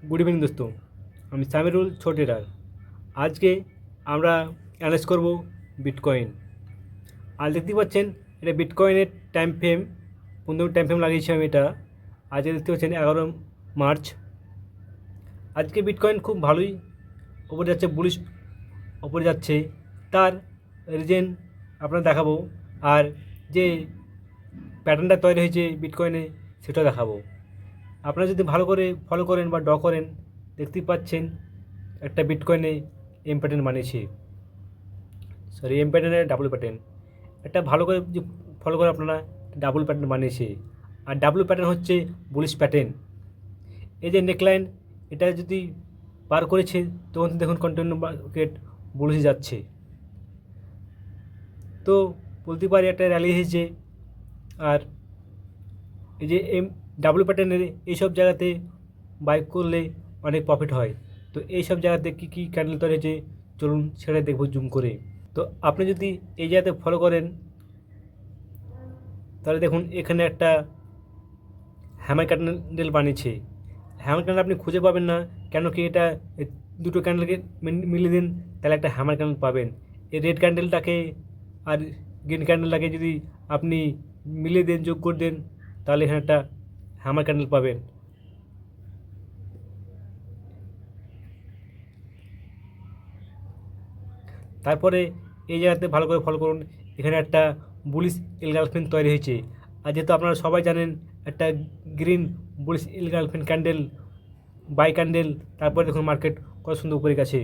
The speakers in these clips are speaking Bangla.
গুড ইভিনিং দোস্ত, আমি সামিরুল ছোটেরার। আজকে আমরা অ্যানালাইজ করব বিটকয়েন। আর দেখতে পাচ্ছেন এটা বিটকয়েনের টাইম ফ্রেম, 15 টাইম ফ্রেম লাগিয়েছি আমি এটা। আজকে দেখতে পাচ্ছেন 11 মার্চ। আজকে বিটকয়েন খুব ভালোই ওপরে যাচ্ছে, বুলিশ ওপরে যাচ্ছে। তার রিজন আপনার দেখাবো, আর যে প্যাটার্নটা তৈরি হয়েছে বিটকয়েনে সেটা দেখাবো। আপনারা যদি ভালো করে ফলো করেন বা করেন, দেখতেই পাচ্ছেন একটা বিটকয়েনে এম প্যাটার্ন বানিয়েছে, এম প্যাটার্নের ডাবল প্যাটার্ন। একটা ভালো করে যে ফলো করে আপনারা ডাবল প্যাটার্ন বানিয়েছে, আর ডাবল প্যাটার্ন হচ্ছে বুলিশ প্যাটার্ন। এই যে নেকলাইন, এটা যদি পার করেছে তখন দেখুন কন্টিনিউ মার্কেট বুলিশে যাচ্ছে। তো বলতে পারি একটা র্যালি হয়েছে। আর এই যে ডাবল প্যাটার্নের এইসব জায়গাতে বাই করলে অনেক প্রফিট হয়। তো এই সব জায়গাতে কী কী ক্যান্ডেল তৈরি হয়েছে চলুন সেটা দেখব জুম করে। তো আপনি যদি এই জায়গাতে ফলো করেন তাহলে দেখুন এখানে একটা হ্যামার ক্যান্ডেল বানিয়েছে। হ্যামার ক্যান্ডেল আপনি খুঁজে পাবেন না, কেন কি এটা দুটো ক্যান্ডেলকে মিলিয়ে দিন তাহলে একটা হ্যামার ক্যান্ডেল পাবেন। এই রেড ক্যান্ডেলটাকে আর গ্রিন ক্যান্ডেলটাকে যদি আপনি মিলিয়ে দেন, যোগ করে দেন, তাহলে এখানে একটা হ্যামার ক্যান্ডেল পাবেন। তারপরে এই জায়গাতে ভালো করে ফলো করুন, এখানে একটা বুলিশ এলগালফেন তৈরি হয়েছে। আর যেহেতু আপনারা সবাই জানেন একটা green bullish engulfing candle, buy candle, তারপরে দেখুন মার্কেট কত সুন্দর উপরে গেছে।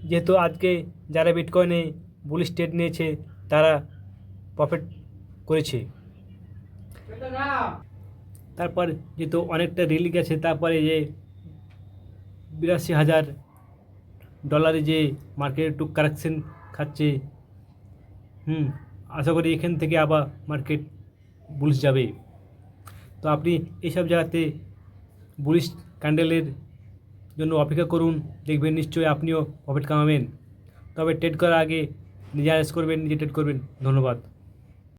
যেহেতু আজকে যারা বিটকয়েনে বুলিশ ট্রেড নিয়েছে তারা প্রফিট করেছে। তারপর যেহেতু অনেকটা রিলি গেছে, তারপরে যে $82,000 যে মার্কেট একটু কারেকশন খাচ্ছে, আশা করি এখান থেকে আবার মার্কেট বুলিশ যাবে। তো আপনি এইসব জায়গাতে বুলিশ ক্যান্ডেলের জন্য অপেক্ষা করুন, দেখবেন নিশ্চয়ই আপনিও প্রফিট কামাবেন। তবে ট্রেড করার আগে নিজে অ্যানালাইজ করবেন, নিজে ট্রেড করবেন। ধন্যবাদ।